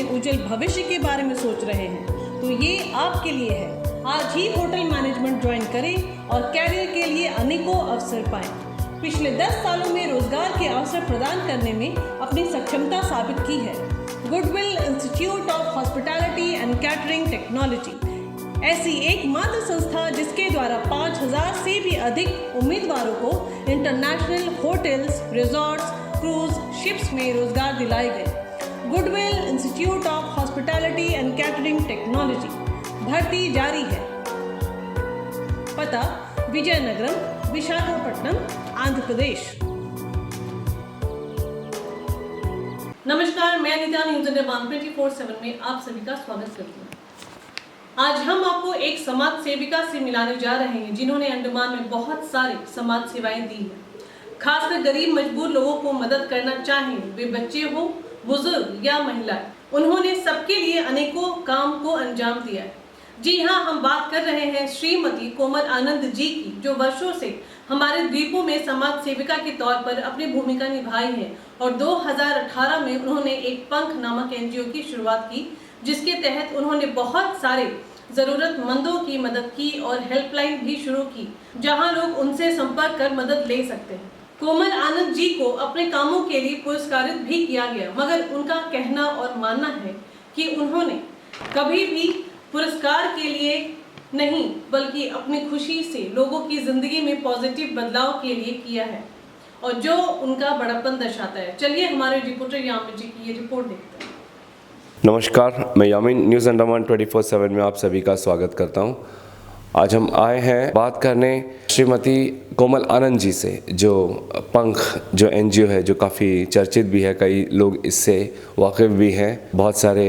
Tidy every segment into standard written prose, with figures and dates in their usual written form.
अपने उज्जवल भविष्य के बारे में सोच रहे हैं तो ये आपके लिए है। आज ही होटल मैनेजमेंट ज्वाइन करें और कैरियर के लिए अनेकों अवसर पाएं। पिछले 10 सालों में रोजगार के अवसर प्रदान करने में अपनी सक्षमता साबित की है। Goodwill institute of hospitality and catering technology ऐसी एकमात्र संस्था जिसके द्वारा 5000 से भी अधिक उम्मीदवारों को international hotels, resorts, cruise ships में रोजगार दिलाए गए। Goodwill institute of hospitality and catering technology, भर्ती जारी है। पता विजयनगरम, विशाखापट्टनम, आंध्र प्रदेश। नमस्कार, मैं अनिता न्यूज़ अंडमान 24/7 में आप सभी का स्वागत करती हूँ। आज हम आपको एक समाज सेविका से मिलाने जा रहे हैं जिन्होंने अंडमान में बहुत सारी समाज सेवाएं दी हैं। खासकर गरीब मजबूर लोगों को मदद करना चाहें, वे बच्चे हो, बुजुर्ग या महिलाएं, उन्होंने सबके लिए अनेकों काम को अंजाम दिया है। जी हाँ, हम बात कर रहे हैं श्रीमती कोमल आनंद जी की, जो वर्षों से हमारे द्वीपों में समाज सेविका के तौर पर अपनी भूमिका निभाई है और 2018 में उन्होंने एक पंख नामक एनजीओ की शुरुआत की, जिसके तहत उन्होंने बहुत सारे जरूरतमंदों की मदद की और हेल्पलाइन भी शुरू की, जहां लोग उनसे संपर्क कर मदद ले सकते हैं। कोमल आनंद जी को अपने कामों के लिए पुरस्कारित भी किया गया, मगर उनका कहना और मानना है कि उन्होंने कभी भी पुरस्कार के लिए नहीं बल्कि अपनी खुशी से लोगों की जिंदगी में पॉजिटिव बदलाव के लिए किया है, और जो उनका बड़प्पन दर्शाता है। चलिए हमारे रिपोर्टर यामिन जी की ये रिपोर्ट देखते हैं। नमस्कार, मैं यामिन न्यूज़ अंडमान 24/7 में आप सभी का स्वागत करता हूं। आज हम आए हैं बात करने श्रीमती कोमल आनंद जी से, जो पंख जो एनजीओ है, जो काफ़ी चर्चित भी है, कई लोग इससे वाकिफ़ भी हैं। बहुत सारे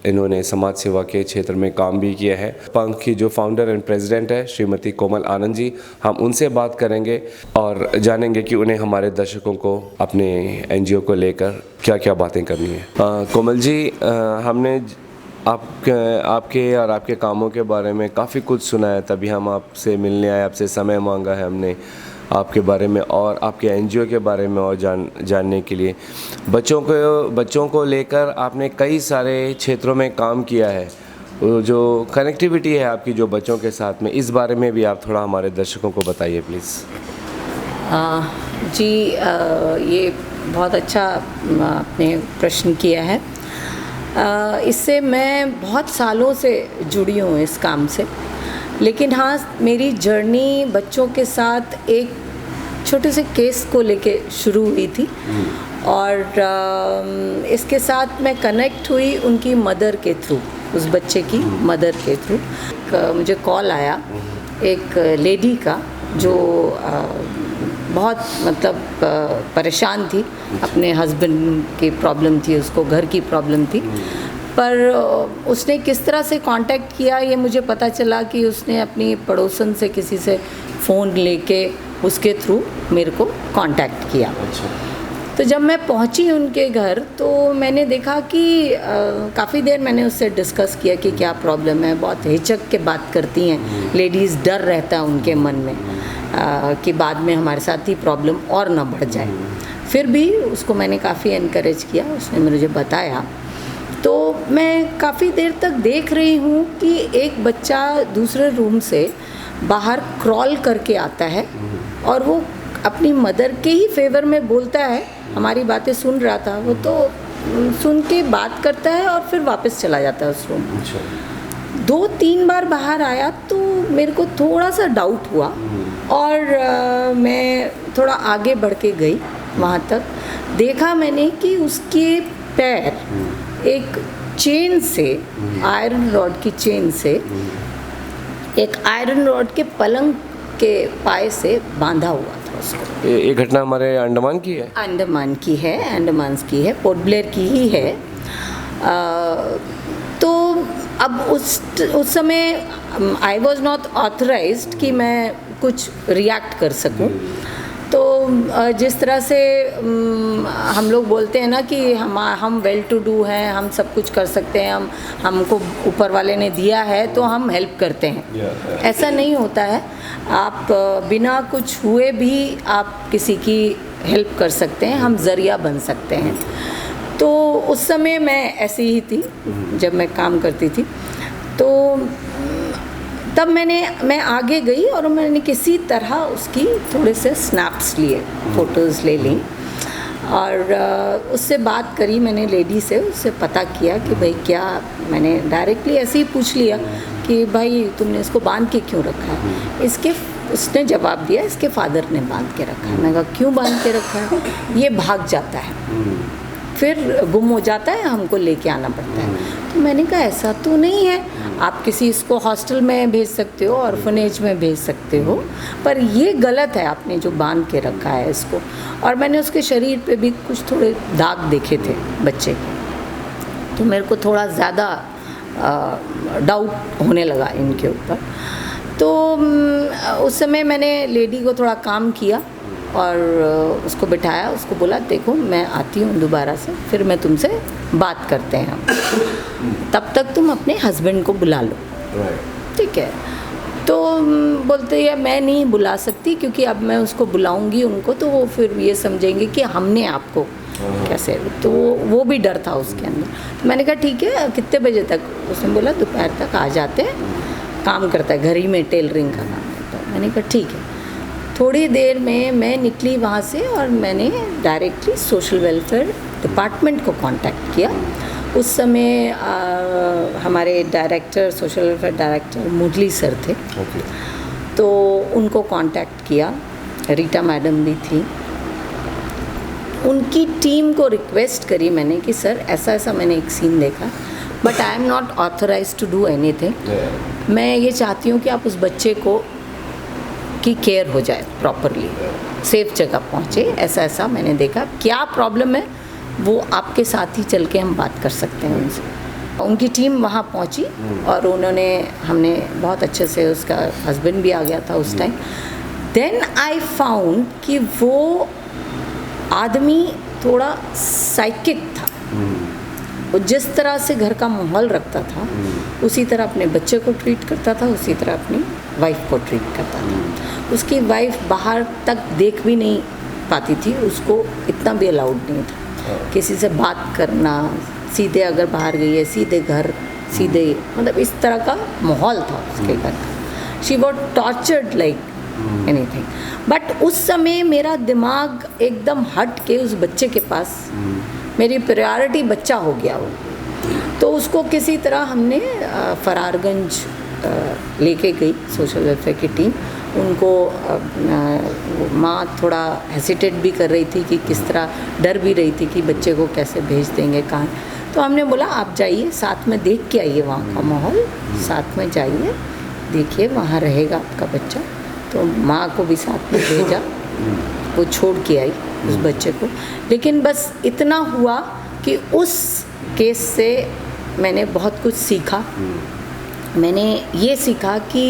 इन्होंने समाज सेवा के क्षेत्र में काम भी किया है। पंख की जो फाउंडर एंड प्रेसिडेंट है श्रीमती कोमल आनंद जी, हम उनसे बात करेंगे और जानेंगे कि उन्हें हमारे दर्शकों को अपने एनजीओ को लेकर क्या क्या बातें करनी है। कोमल जी, हमने आपके और आपके कामों के बारे में काफ़ी कुछ सुना है, तभी हम आपसे मिलने आए, आपसे समय मांगा है हमने आपके बारे में और आपके एनजीओ के बारे में और जानने के लिए। बच्चों को लेकर आपने कई सारे क्षेत्रों में काम किया है। जो कनेक्टिविटी है आपकी जो बच्चों के साथ में, इस बारे में भी आप थोड़ा हमारे दर्शकों को बताइए प्लीज़। जी, ये बहुत अच्छा आपने प्रश्न किया है। इससे मैं बहुत सालों से जुड़ी हूँ इस काम से, लेकिन हाँ, मेरी जर्नी बच्चों के साथ एक छोटे से केस को लेके शुरू हुई थी और इसके साथ मैं कनेक्ट हुई उनकी मदर के थ्रू, उस बच्चे की मदर के थ्रू। मुझे कॉल आया एक लेडी का जो बहुत परेशान थी, अपने हस्बैंड की प्रॉब्लम थी, उसको घर की प्रॉब्लम थी, पर उसने किस तरह से कांटेक्ट किया ये मुझे पता चला कि उसने अपनी पड़ोसन से किसी से फ़ोन लेके उसके थ्रू मेरे को कांटेक्ट किया। अच्छा। तो जब मैं पहुंची उनके घर तो मैंने देखा कि काफ़ी देर मैंने उससे डिस्कस किया कि क्या प्रॉब्लम है। बहुत हिचक के बात करती हैं लेडीज़, डर रहता है उनके मन में कि बाद में हमारे साथ ही प्रॉब्लम और ना बढ़ जाए। फिर भी उसको मैंने काफ़ी एनकरेज किया, उसने मुझे बताया। तो मैं काफ़ी देर तक देख रही हूँ कि एक बच्चा दूसरे रूम से बाहर क्रॉल करके आता है और वो अपनी मदर के ही फेवर में बोलता है। हमारी बातें सुन रहा था वो, तो सुन के बात करता है और फिर वापस चला जाता है उस रूम। 2-3 बार बाहर आया तो मेरे को थोड़ा सा डाउट हुआ और मैं थोड़ा आगे बढ़ के गई वहाँ तक। देखा मैंने कि उसके पैर एक चेन से, आयरन रॉड की चेन से, एक आयरन रॉड के पलंग के पाए से बांधा हुआ था उसको। ये घटना हमारे अंडमान की है? अंडमान की है, अंडमान की है, पोर्ट ब्लेयर की ही है। तो अब उस समय आई वॉज नॉट ऑथराइज्ड कि मैं कुछ रिएक्ट कर सकूं। तो जिस तरह से हम लोग बोलते हैं ना कि हम वेल टू डू हैं, हम सब कुछ कर सकते हैं, हमको ऊपर वाले ने दिया है तो हम हेल्प करते हैं। ऐसा नहीं होता है। आप बिना कुछ हुए भी आप किसी की हेल्प कर सकते हैं, हम ज़रिया बन सकते हैं। तो उस समय मैं ऐसी ही थी जब मैं काम करती थी। तो तब मैं आगे गई और मैंने किसी तरह उसकी थोड़े से स्नैप्स लिए, फ़ोटोज़ ले ली और उससे बात करी मैंने लेडी से, उससे पता किया कि भाई क्या, मैंने डायरेक्टली ऐसे ही पूछ लिया कि भाई तुमने इसको बांध के क्यों रखा है। उसने जवाब दिया इसके फादर ने बांध के रखा है। मैं कहा क्यों बांध के रखा है? ये भाग जाता है, फिर गुम हो जाता है, हमको लेके आना पड़ता है। तो मैंने कहा ऐसा तो नहीं है, आप किसी इसको हॉस्टल में भेज सकते हो, ऑर्फनेज में भेज सकते हो, पर ये गलत है आपने जो बांध के रखा है इसको। और मैंने उसके शरीर पे भी कुछ थोड़े दाग देखे थे बच्चे के, तो मेरे को थोड़ा ज़्यादा डाउट होने लगा इनके ऊपर। तो उस समय मैंने लेडी को थोड़ा काम किया और उसको बिठाया, उसको बोला देखो मैं आती हूँ दोबारा से, फिर मैं तुमसे बात करते हैं हम, तब तक तुम अपने हस्बैंड को बुला लो, ठीक है। तो बोलते हैं मैं नहीं बुला सकती क्योंकि अब मैं उसको बुलाऊंगी उनको तो वो फिर ये समझेंगे कि हमने आपको कैसे, तो वो भी डर था उसके अंदर। तो मैंने कहा ठीक है कितने बजे तक? उसने बोला दोपहर तक आ जाते हैं, काम करता है घर ही में, टेलरिंग का काम करता है। मैंने कहा ठीक है। थोड़ी देर में मैं निकली वहाँ से और मैंने डायरेक्टली सोशल वेलफेयर डिपार्टमेंट को कांटेक्ट किया। उस समय हमारे डायरेक्टर, सोशल वेलफेयर डायरेक्टर मुरली सर थे, तो उनको कांटेक्ट किया, रीटा मैडम भी थी। उनकी टीम को रिक्वेस्ट करी मैंने कि सर ऐसा ऐसा मैंने एक सीन देखा, but I am not authorise to do anything. मैं ये चाहती हूँ कि आप उस बच्चे को की केयर हो जाए प्रॉपरली, सेफ जगह पहुँचे, ऐसा ऐसा मैंने देखा, क्या प्रॉब्लम है वो आपके साथ ही चल के हम बात कर सकते हैं उनसे। उनकी टीम वहाँ पहुँची और हमने बहुत अच्छे से, उसका हस्बैंड भी आ गया था उस टाइम। देन आई फाउंड कि वो आदमी थोड़ा साइकिक था, वो जिस तरह से घर का माहौल रखता था उसी तरह अपने बच्चे को ट्रीट करता था, उसी तरह अपनी वाइफ को ट्रीट करता था। उसकी वाइफ बाहर तक देख भी नहीं पाती थी, उसको इतना भी अलाउड नहीं था किसी से बात करना, सीधे अगर बाहर गई है सीधे घर, सीधे, मतलब इस तरह का माहौल था उसके घर का। She was tortured like anything. But उस समय मेरा दिमाग एकदम हट के उस बच्चे के पास, मेरी प्रायोरिटी बच्चा हो गया वो। तो उसको किसी तरह हमने फरारगंज लेके गई सोशल वेलफेयर की टीम। उनको माँ थोड़ा हेसिटेट भी कर रही थी कि किस तरह, डर भी रही थी कि बच्चे को कैसे भेज देंगे कहाँ। तो हमने बोला आप जाइए, साथ में देख के आइए वहाँ का माहौल, साथ में जाइए, देखिए वहाँ रहेगा आपका बच्चा। तो माँ को भी साथ में भेजा, वो छोड़ के आई उस बच्चे को। लेकिन बस इतना हुआ कि उस केस से मैंने बहुत कुछ सीखा। मैंने ये सीखा कि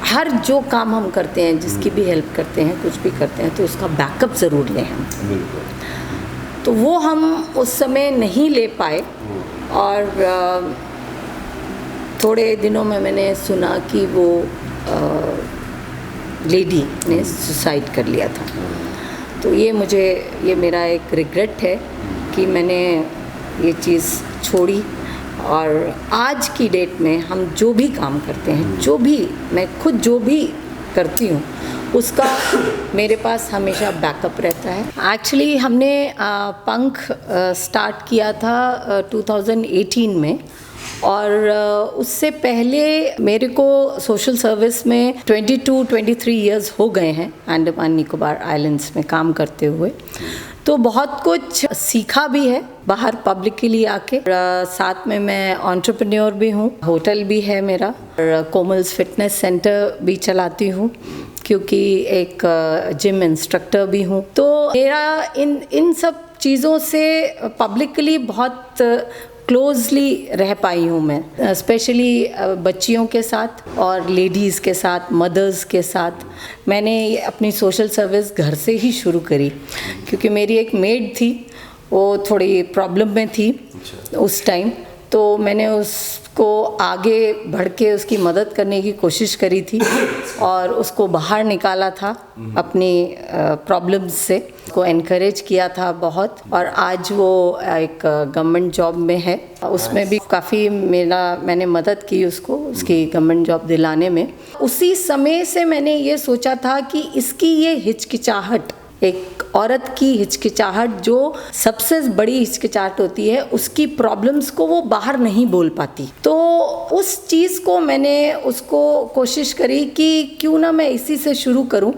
हर जो काम हम करते हैं, जिसकी भी हेल्प करते हैं, कुछ भी करते हैं, तो उसका बैकअप ज़रूर लें हम। तो वो हम उस समय नहीं ले पाए और थोड़े दिनों में मैंने सुना कि वो लेडी ने सुसाइड कर लिया था। तो ये मेरा एक रिग्रेट है कि मैंने ये चीज़ छोड़ी। और आज की डेट में हम जो भी काम करते हैं, जो भी मैं खुद जो भी करती हूँ, उसका मेरे पास हमेशा बैकअप रहता है। एक्चुअली हमने पंख स्टार्ट किया था 2018 में, और उससे पहले मेरे को सोशल सर्विस में 22-23 इयर्स हो गए हैं अंडमान निकोबार आइलैंड्स में काम करते हुए। तो बहुत कुछ सीखा भी है बाहर पब्लिक के लिए आके। साथ में मैं एंटरप्रेन्योर भी हूँ, होटल भी है मेरा, और कोमल्स फिटनेस सेंटर भी चलाती हूँ क्योंकि एक जिम इंस्ट्रक्टर भी हूँ। तो मेरा इन सब चीज़ों से पब्लिकली बहुत क्लोजली रह पाई हूँ मैं, स्पेशली बच्चियों के साथ और लेडीज़ के साथ, मदर्स के साथ। मैंने अपनी सोशल सर्विस घर से ही शुरू करी क्योंकि मेरी एक मेड थी, वो थोड़ी प्रॉब्लम में थी उस टाइम। तो मैंने को आगे बढ़ के उसकी मदद करने की कोशिश करी थी और उसको बाहर निकाला था अपनी प्रॉब्लम्स से, को एनकरेज किया था बहुत। और आज वो एक गवर्नमेंट जॉब में है, उसमें भी काफ़ी मैंने मदद की उसको उसकी गवर्नमेंट जॉब दिलाने में। उसी समय से मैंने ये सोचा था कि इसकी ये हिचकिचाहट, एक औरत की हिचकिचाहट जो सबसे बड़ी हिचकिचाहट होती है, उसकी प्रॉब्लम्स को वो बाहर नहीं बोल पाती, तो उस चीज़ को मैंने उसको कोशिश करी कि क्यों ना मैं इसी से शुरू करूं,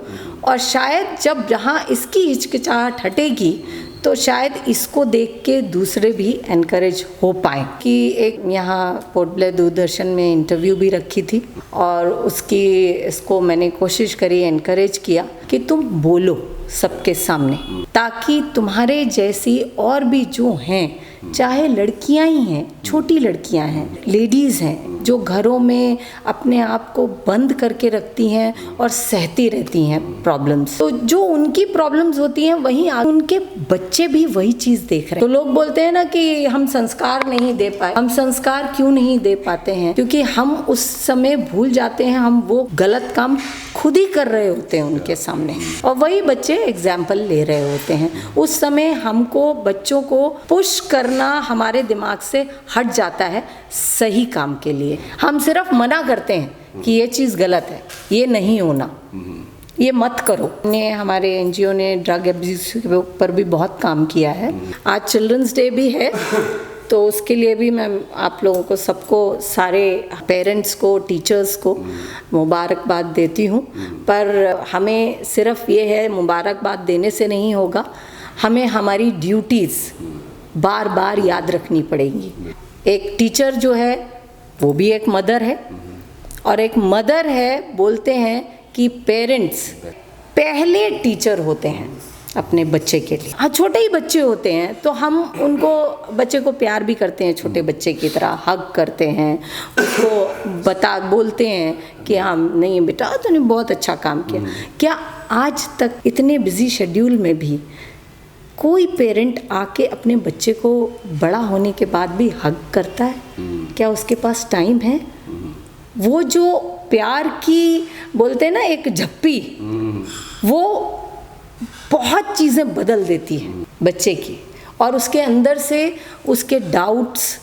और शायद जब जहां इसकी हिचकिचाहट हटेगी तो शायद इसको देख के दूसरे भी एनकरेज हो पाए। कि एक यहाँ पोर्ट ब्लेयर दूरदर्शन में इंटरव्यू भी रखी थी और इसको मैंने कोशिश करी, एनकरेज किया कि तुम बोलो सबके सामने, ताकि तुम्हारे जैसी और भी जो हैं, चाहे लड़कियां ही हैं, छोटी लड़कियां हैं, लेडीज़ हैं, जो घरों में अपने आप को बंद करके रखती हैं और सहती रहती हैं प्रॉब्लम्स, तो जो उनकी प्रॉब्लम्स होती हैं वहीं उनके बच्चे भी वही चीज़ देख रहे हैं। तो लोग बोलते हैं ना कि हम संस्कार नहीं दे पाए। हम संस्कार क्यों नहीं दे पाते हैं? क्योंकि हम उस समय भूल जाते हैं, हम वो गलत काम खुद ही कर रहे होते हैं उनके सामने, और वही बच्चे एग्जाम्पल ले रहे होते हैं। उस समय हमको बच्चों को पुश करना हमारे दिमाग से हट जाता है सही काम के लिए। हम सिर्फ मना करते हैं कि ये चीज़ गलत है, ये नहीं होना, ये मत करो। हमारे एनजीओ ने ड्रग एब्यूज के ऊपर भी बहुत काम किया है। आज चिल्ड्रंस डे भी है, तो उसके लिए भी मैं आप लोगों को, सबको, सारे पेरेंट्स को, टीचर्स को मुबारकबाद देती हूँ। पर हमें सिर्फ ये है, मुबारकबाद देने से नहीं होगा, हमें हमारी ड्यूटीज़ बार बार याद रखनी पड़ेगी। एक टीचर जो है वो भी एक मदर है, और एक मदर है, बोलते हैं कि पेरेंट्स पहले टीचर होते हैं अपने बच्चे के लिए। हाँ, छोटे ही बच्चे होते हैं तो हम उनको, बच्चे को प्यार भी करते हैं, छोटे बच्चे की तरह हग करते हैं, उसको बोलते हैं कि हाँ नहीं बेटा तूने बहुत अच्छा काम किया। क्या आज तक इतने बिजी शेड्यूल में भी कोई पेरेंट आके अपने बच्चे को बड़ा होने के बाद भी हग करता है? क्या उसके पास टाइम है? वो जो प्यार की बोलते हैं ना एक झप्पी, वो बहुत चीज़ें बदल देती है बच्चे की, और उसके अंदर से उसके डाउट्स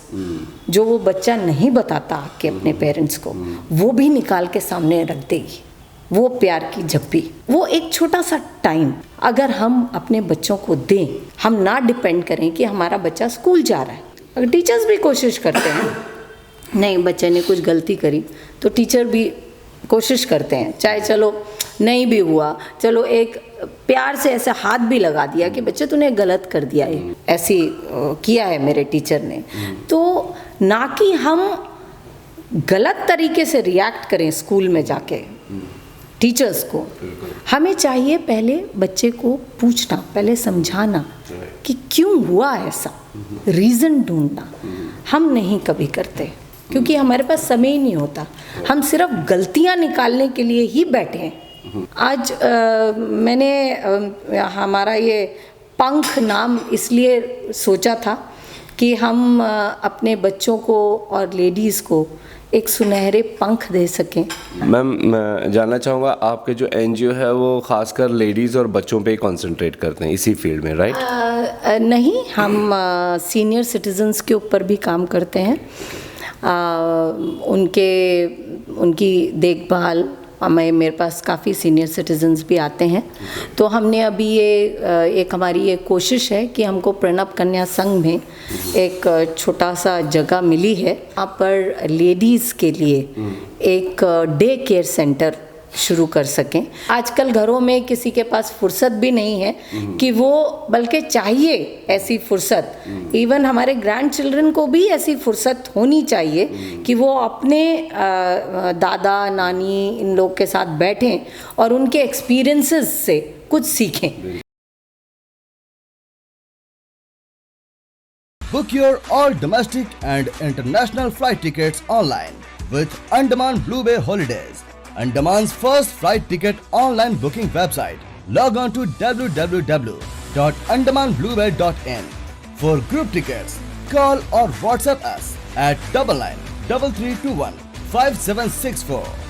जो वो बच्चा नहीं बताता आके अपने पेरेंट्स को, वो भी निकाल के सामने रख देगी। वो प्यार की झप्पी, वो एक छोटा सा टाइम अगर हम अपने बच्चों को दें, हम ना डिपेंड करें कि हमारा बच्चा स्कूल जा रहा है। अगर टीचर्स भी कोशिश करते हैं, नहीं बच्चे ने कुछ गलती करी तो टीचर भी कोशिश करते हैं, चाहे चलो नहीं भी हुआ, चलो एक प्यार से ऐसे हाथ भी लगा दिया कि बच्चे तूने गलत कर दिया, है ऐसी किया है मेरे टीचर ने। तो ना कि हम गलत तरीके से रिएक्ट करें स्कूल में जाके टीचर्स को। हमें चाहिए पहले बच्चे को पूछना, पहले समझाना कि क्यों हुआ ऐसा, रीज़न ढूंढना। हम नहीं कभी करते क्योंकि हमारे पास समय ही नहीं होता, हम सिर्फ गलतियां निकालने के लिए ही बैठे हैं। आज मैंने हमारा ये पंख नाम इसलिए सोचा था कि हम अपने बच्चों को और लेडीज़ को एक सुनहरे पंख दे सकें। मैम, मैं जानना चाहूँगा आपके जो एनजीओ है वो खासकर लेडीज़ और बच्चों पे कंसंट्रेट करते हैं इसी फील्ड में, राइट? नहीं, हम सीनियर सिटीजन्स के ऊपर भी काम करते हैं। उनकी देखभाल, मेरे पास काफ़ी सीनियर सिटीजन्स भी आते हैं। तो हमने अभी एक हमारी ये कोशिश है कि हमको प्रणब कन्या संघ में एक छोटा सा जगह मिली है, वहाँ पर लेडीज़ के लिए एक डे केयर सेंटर शुरू कर सकें। आजकल घरों में किसी के पास फुर्सत भी नहीं है कि वो, बल्कि चाहिए ऐसी फुर्सत, इवन हमारे ग्रैंड चिल्ड्रन को भी ऐसी फुर्सत होनी चाहिए कि वो अपने दादा नानी इन लोग के साथ बैठें और उनके एक्सपीरियंसेस से कुछ सीखें। Book your all domestic and international flight tickets online with Andaman Blue Bay Holidays, Andaman's first flight ticket online booking website. Log on to www.andamanbluebay.in. For group tickets, call or WhatsApp us at 99 3321 5764.